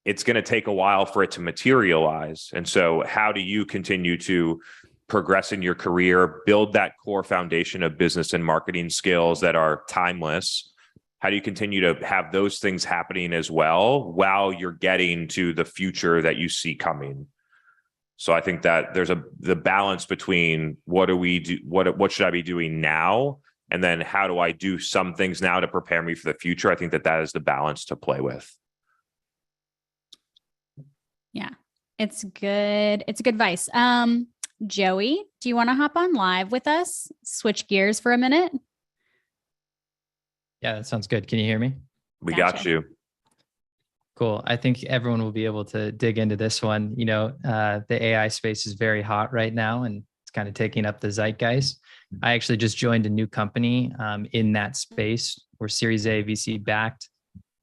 it's going to take a while for it to materialize. And so how do you continue to progress in your career, build that core foundation of business and marketing skills that are timeless? How do you continue to have those things happening as well while you're getting to the future that you see coming? So I think that there's the balance between what should I be doing now? And then how do I do some things now to prepare me for the future? I think that is the balance to play with. Yeah, it's good. It's a good advice. Joey, do you want to hop on live with us? Switch gears for a minute. Yeah, that sounds good. Can you hear me? We got you. Cool. I think everyone will be able to dig into this one. The AI space is very hot right now and it's kind of taking up the zeitgeist. I actually just joined a new company in that space. We're Series A VC backed.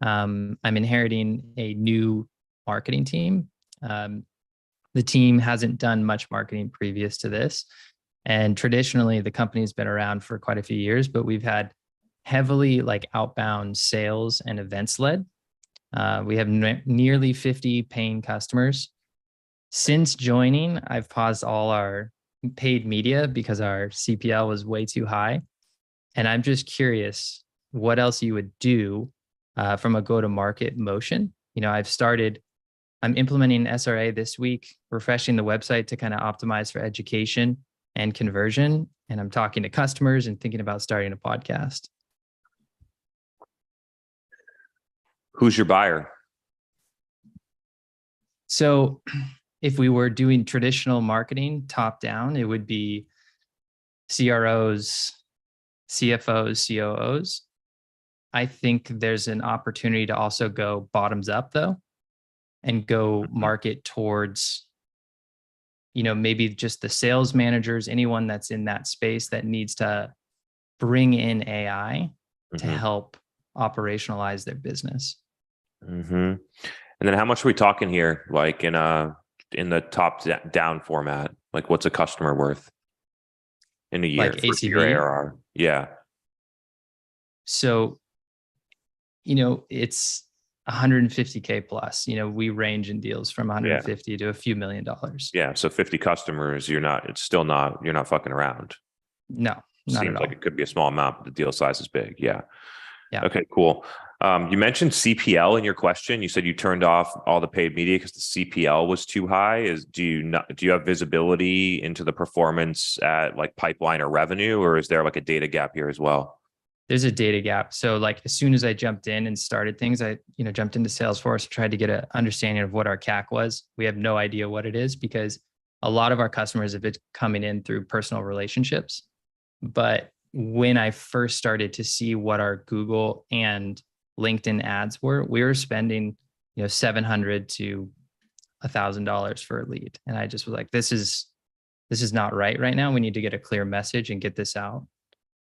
I'm inheriting a new marketing team. The team hasn't done much marketing previous to this. And traditionally, the company's been around for quite a few years, but we've had heavily like outbound sales and events led. We have nearly 50 paying customers. Since joining, I've paused all our paid media because our CPL was way too high. And I'm just curious, what else you would do from a go-to-market motion. I'm implementing SRA this week, refreshing the website to kind of optimize for education and conversion. And I'm talking to customers and thinking about starting a podcast. Who's your buyer? So if we were doing traditional marketing top down, it would be CROs, CFOs, COOs. I think there's an opportunity to also go bottoms up though, and go market towards, maybe just the sales managers, anyone that's in that space that needs to bring in AI to help operationalize their business. And then how much are we talking here? Like in the top down format, like what's a customer worth in a year? Like for ACV? your ARR? Yeah. So, it's 150K plus. We range in deals from 150 to a few $1 million. Yeah. So 50 customers, you're not fucking around. No, not Seems at all. like it could be a small amount, but the deal size is big. Yeah. Yeah. Okay, cool. You mentioned CPL in your question. You said you turned off all the paid media because the CPL was too high. Do you have visibility into the performance at like pipeline or revenue, or is there like a data gap here as well? There's a data gap. So like as soon as I jumped in and started things, I jumped into Salesforce, tried to get an understanding of what our CAC was. We have no idea what it is because a lot of our customers have been coming in through personal relationships. But when I first started to see what our Google and LinkedIn ads were, we were spending, $700 to $1,000 for a lead. And I just was like, this is not right now. We need to get a clear message and get this out.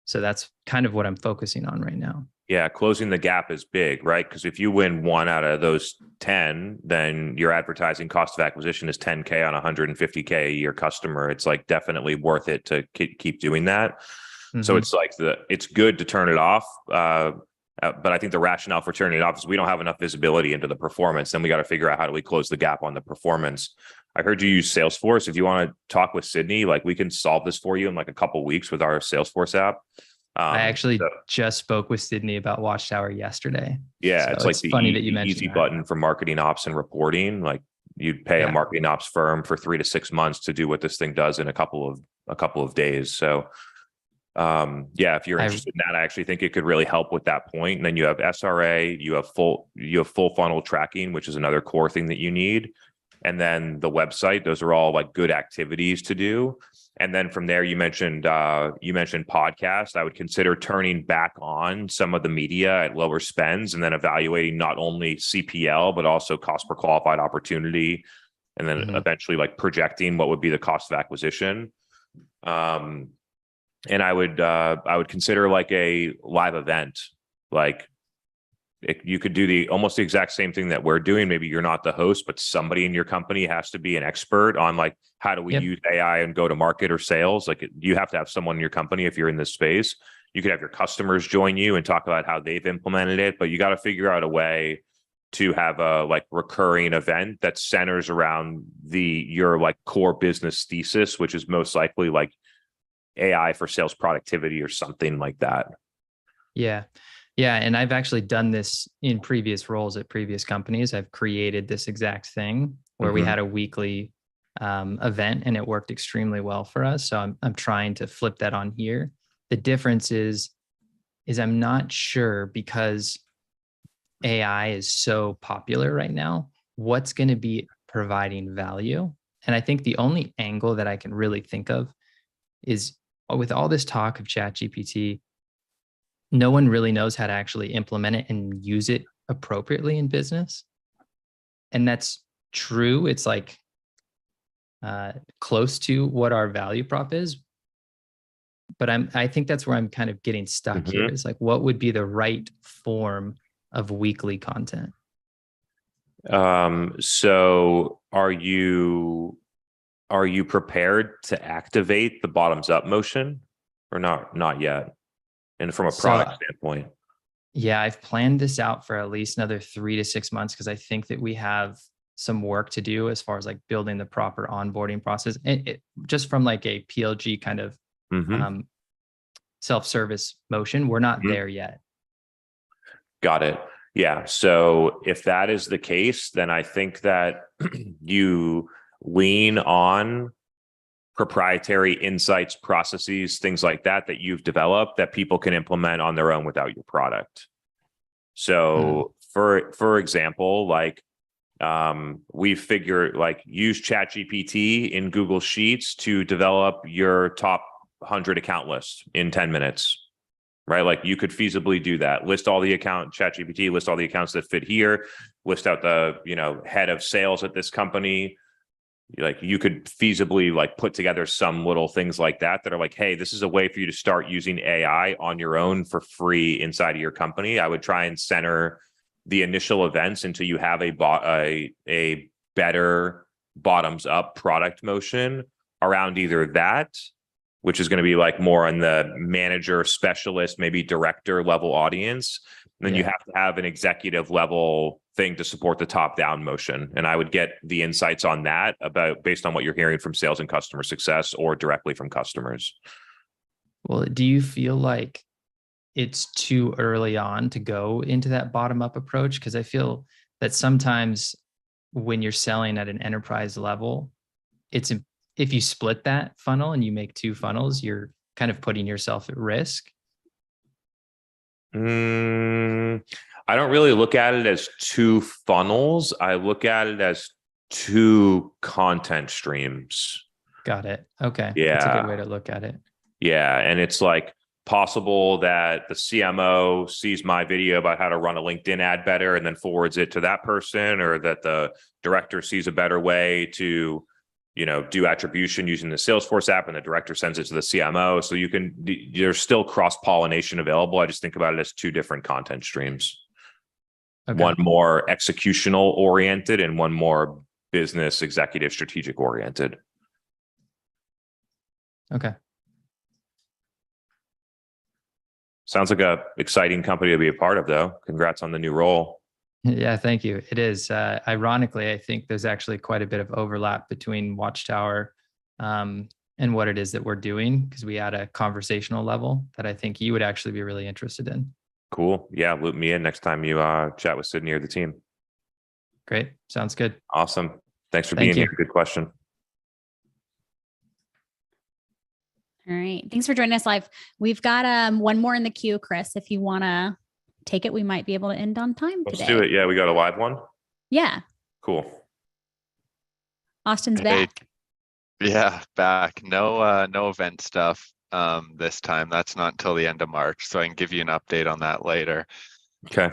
So that's kind of what I'm focusing on right now. Yeah, closing the gap is big, right? Because if you win 1 out of those 10, then your advertising cost of acquisition is 10K on 150K a year customer. It's like definitely worth it to keep doing that. So it's like it's good to turn it off. But I think the rationale for turning it off is we don't have enough visibility into the performance. Then we got to figure out how do we close the gap on the performance. I heard you use Salesforce. If you want to talk with Sydney, like we can solve this for you in like a couple of weeks with our Salesforce app. I actually just spoke with Sydney about Watchtower yesterday. Yeah, so it's like the funny that you mentioned easy that. Button for marketing ops and reporting. Like you'd pay a marketing ops firm for 3 to 6 months to do what this thing does in a couple of days. So if you're interested in that, I actually think it could really help with that point. And then you have SRA, you have full funnel tracking, which is another core thing that you need. And then the website, those are all like good activities to do. And then from there, you mentioned podcast. I would consider turning back on some of the media at lower spends and then evaluating not only CPL, but also cost per qualified opportunity. And then eventually like projecting what would be the cost of acquisition. And I would consider like a live event, like you could do almost the exact same thing that we're doing. Maybe you're not the host, but somebody in your company has to be an expert on like, how do we use AI and go to market or sales? Like you have to have someone in your company if you're in this space. You could have your customers join you and talk about how they've implemented it, but you got to figure out a way to have a like recurring event that centers around your like core business thesis, which is most likely like AI for sales productivity or something like that. Yeah. Yeah. And I've actually done this in previous roles at previous companies. I've created this exact thing where we had a weekly event and it worked extremely well for us. So I'm trying to flip that on here. The difference is I'm not sure because AI is so popular right now, what's going to be providing value. And I think the only angle that I can really think of is with all this talk of ChatGPT, no one really knows how to actually implement it and use it appropriately in business. And that's true. It's like close to what our value prop is. But I think that's where I'm kind of getting stuck here. Is like, what would be the right form of weekly content? So are you prepared to activate the bottoms up motion or not yet? And from a product standpoint? Yeah, I've planned this out for at least another 3 to 6 months because I think that we have some work to do as far as like building the proper onboarding process. And just from like a PLG kind of self-service motion, we're not there yet. Got it. Yeah. So if that is the case, then I think that you lean on proprietary insights, processes, things like that you've developed that people can implement on their own without your product. So for example, like we've figured, like, use ChatGPT in Google Sheets to develop your top 100 account list in 10 minutes. Right? Like, you could feasibly do that. List all the ChatGPT, list all the accounts that fit here, list out the, head of sales at this company. Like, you could feasibly like put together some little things like that are like, hey, this is a way for you to start using AI on your own for free inside of your company. I would try and center the initial events until you have a better bottoms up product motion around either that, which is going to be like more on the manager, specialist, maybe director level audience. And then you have to have an executive level thing to support the top down motion. And I would get the insights on that based on what you're hearing from sales and customer success or directly from customers. Well, do you feel like it's too early on to go into that bottom up approach? Because I feel that sometimes when you're selling at an enterprise level, if you split that funnel and you make 2 funnels, you're kind of putting yourself at risk. I don't really look at it as 2 funnels. I look at it as 2 content streams. Got it. Okay. Yeah. That's a good way to look at it. Yeah. And it's like possible that the CMO sees my video about how to run a LinkedIn ad better and then forwards it to that person, or that the director sees a better way to do attribution using the Salesforce app and the director sends it to the CMO. So there's still cross-pollination available. I just think about it as 2 different content streams. Okay. One more executional oriented and one more business executive strategic oriented. Okay. Sounds like a exciting company to be a part of, though. Congrats on the new role. Yeah, thank you. It is. Ironically, I think there's actually quite a bit of overlap between Watchtower and what it is that we're doing, because we add a conversational level that I think you would actually be really interested in. Cool. Yeah, loop me in next time you chat with Sydney or the team. Great. Sounds good. Awesome. Thanks for being here. Good question. All right. Thanks for joining us live. We've got one more in the queue, Chris. If you want to take it, we might be able to end on time today. Let's do it. Yeah, we got a live one. Yeah. Cool. Austin's back. Yeah, back. No event stuff this time. That's not until the end of March, so I can give you an update on that later. Okay.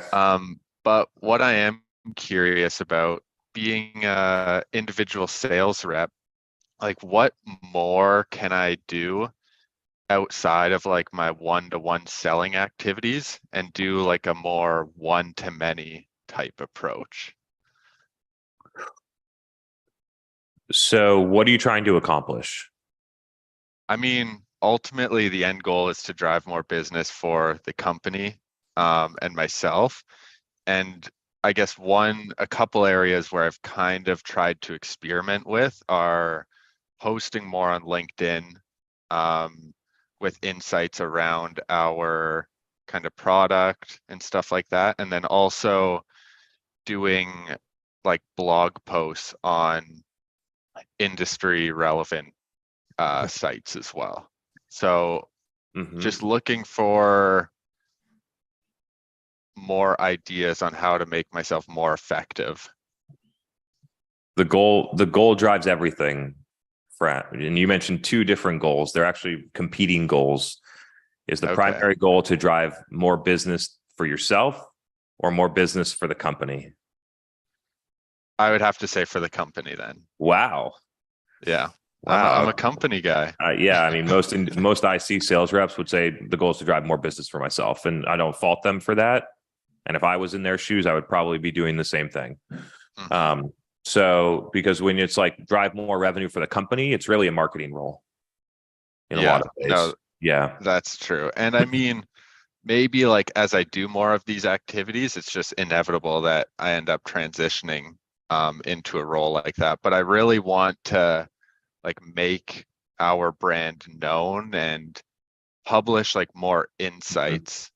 But what I am curious about, being a individual sales rep, like, what more can I do outside of like my one-to-one selling activities and do like a more one-to-many type approach? So what are you trying to accomplish? I mean, ultimately the end goal is to drive more business for the company and myself. And I guess a couple areas where I've kind of tried to experiment with are posting more on LinkedIn with insights around our kind of product and stuff like that. And then also doing like blog posts on industry relevant sites as well. So just looking for more ideas on how to make myself more effective. The goal drives everything. And you mentioned 2 different goals. They're actually competing goals. Is the primary goal to drive more business for yourself or more business for the company? I would have to say for the company then. Wow. Yeah. Wow. I'm a company guy. Yeah. I mean, most IC sales reps would say the goal is to drive more business for myself, and I don't fault them for that. And if I was in their shoes, I would probably be doing the same thing. So, because when it's like drive more revenue for the company, it's really a marketing role in a lot of ways. No, yeah, that's true. And I mean, maybe like as I do more of these activities, it's just inevitable that I end up transitioning into a role like that. But I really want to like make our brand known and publish like more insights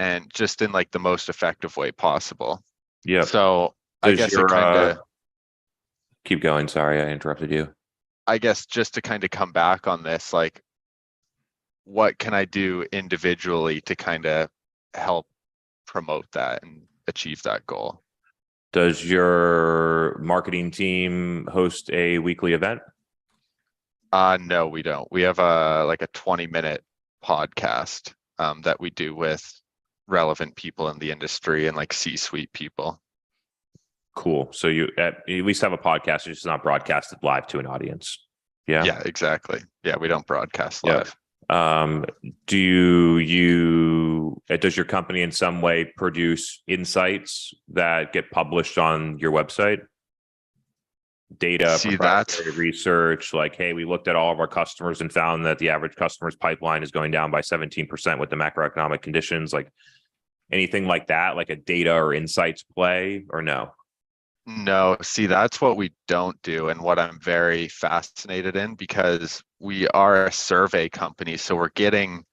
and just in like the most effective way possible. Yeah. So I guess it kind of keep going. Sorry, I interrupted you. I guess just to kind of come back on this, like, what can I do individually to kind of help promote that and achieve that goal? Does your marketing team host a weekly event? No, we don't. We have a 20-minute podcast that we do with relevant people in the industry and like C-suite people. Cool. So you at least have a podcast, it's just not broadcasted live to an audience. Yeah. Yeah, exactly. Yeah, we don't broadcast live. Does your company in some way produce insights that get published on your website? Data, proprietary research, like, hey, we looked at all of our customers and found that the average customer's pipeline is going down by 17% with the macroeconomic conditions, like anything like that, like a data or insights play, or no? No, see, that's what we don't do, and what I'm very fascinated in, because we are a survey company. So we're getting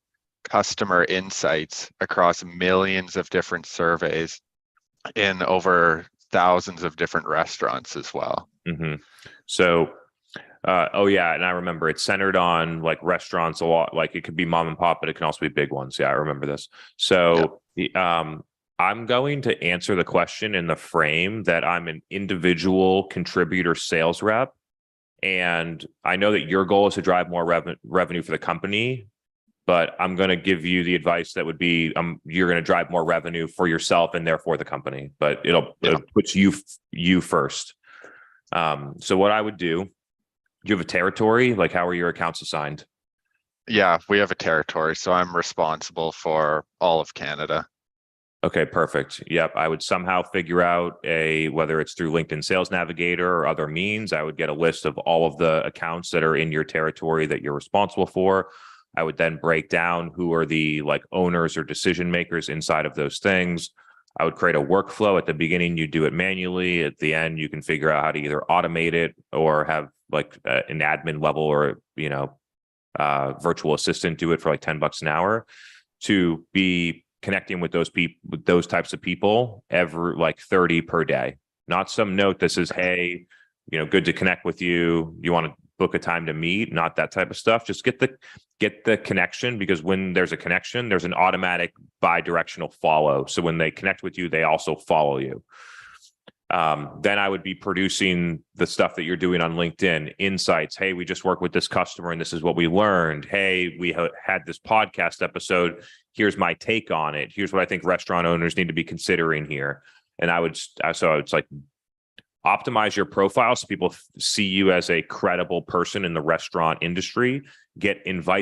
customer insights across millions of different surveys in over thousands of different restaurants as well. Mm-hmm. So, oh yeah, and I remember it's centered on like restaurants a lot. Like it could be mom and pop, but it can also be big ones. Yeah, I remember this. So, I'm going to answer the question in the frame that I'm an individual contributor sales rep, and I know that your goal is to drive more revenue for the company. But I'm going to give you the advice that would be, you're going to drive more revenue for yourself and therefore the company. But it puts you first. So what I would do, you have a territory, like how are your accounts assigned? Yeah, we have a territory. So I'm responsible for all of Canada. Okay, perfect. Yep. I would somehow figure out whether it's through LinkedIn Sales Navigator or other means, I would get a list of all of the accounts that are in your territory that you're responsible for. I would then break down who are the like owners or decision makers inside of those things. I would create a workflow. At the beginning, you do it manually. At the end, you can figure out how to either automate it or have like an admin level or, virtual assistant do it for like $10 an hour, to be connecting with those people, with those types of people every like 30 per day. Not some note that says, hey, good to connect with you. You want to book a time to meet? Not that type of stuff. Just get the connection, because when there's a connection, there's an automatic bi-directional follow. So when they connect with you, they also follow you. Then I would be producing the stuff that you're doing on LinkedIn, insights. Hey, we just worked with this customer and this is what we learned. Hey, we had this podcast episode. Here's my take on it. Here's what I think restaurant owners need to be considering here. And it's like, optimize your profile so people see you as a credible person in the restaurant industry.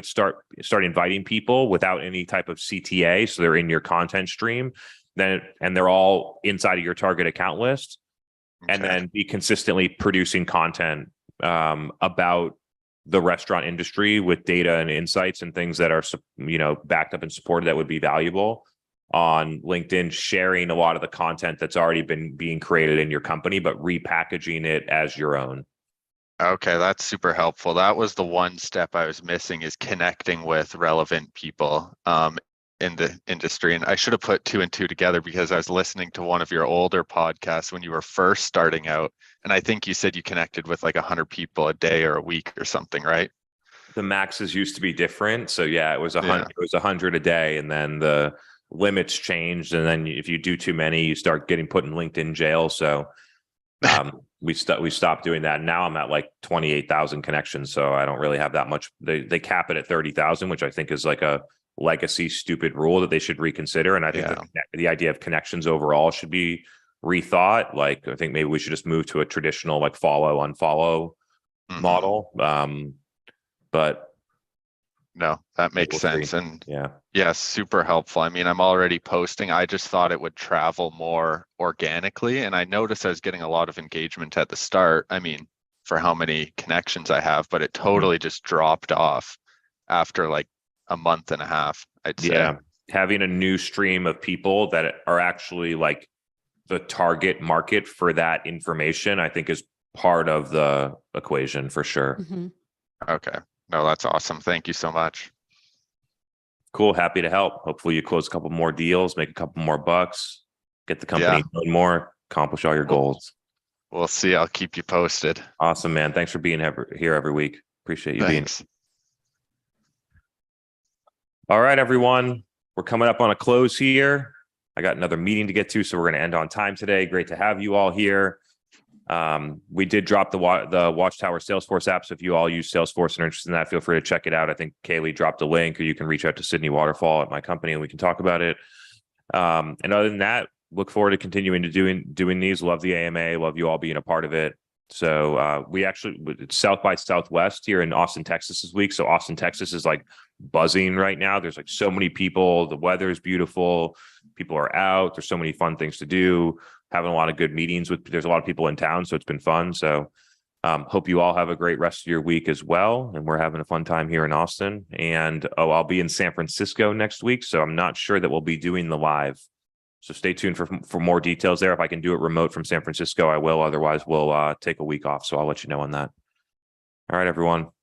Start inviting people without any type of CTA, so they're in your content stream. And they're all inside of your target account list. Okay. And then be consistently producing content about the restaurant industry with data and insights and things that are backed up and supported that would be valuable on LinkedIn, sharing a lot of the content that's already been being created in your company, but repackaging it as your own. Okay, that's super helpful. That was the one step I was missing, is connecting with relevant people in the industry. And I should have put 2 and 2 together, because I was listening to one of your older podcasts when you were first starting out. And I think you said you connected with like 100 people a day or a week or something, right? The maxes used to be different. So yeah, it was 100, it was 100 a day. And then the limits changed, and then if you do too many, you start getting put in LinkedIn jail. So we stopped doing that. Now I'm at like 28,000 connections, so I don't really have that much. They cap it at 30,000, which I think is like a legacy stupid rule that they should reconsider. And I think the idea of connections overall should be rethought. Like, I think maybe we should just move to a traditional like follow unfollow model. But no, that makes sense. And yeah, super helpful. I mean, I'm already posting. I just thought it would travel more organically. And I noticed I was getting a lot of engagement at the start. I mean, for how many connections I have, but it totally just dropped off after like a month and a half, I'd say. Yeah. Having a new stream of people that are actually like the target market for that information, I think is part of the equation for sure. Okay. No, that's awesome. Thank you so much. Cool. Happy to help. Hopefully you close a couple more deals, make a couple more bucks, get the company doing more, accomplish all your goals. We'll see. I'll keep you posted. Awesome, man. Thanks for being here every week. Appreciate you being. All right, everyone. We're coming up on a close here. I got another meeting to get to, so we're going to end on time today. Great to have you all here. We did drop the Watchtower Salesforce app, so if you all use Salesforce and are interested in that, feel free to check it out. I think Kaylee dropped a link, or you can reach out to Sydney Waterfall at my company and we can talk about it. And other than that, look forward to continuing to doing these. Love the AMA, love you all being a part of it. So we actually, it's South by Southwest here in Austin, Texas this week. So Austin, Texas is like buzzing right now. There's like so many people. The weather is beautiful. People are out. There's so many fun things to do. Having a lot of good meetings there's a lot of people in town. So it's been fun. So hope you all have a great rest of your week as well. And we're having a fun time here in Austin. And I'll be in San Francisco next week. So I'm not sure that we'll be doing the live. So stay tuned for more details there. If I can do it remote from San Francisco, I will. Otherwise, we'll take a week off. So I'll let you know on that. All right, everyone.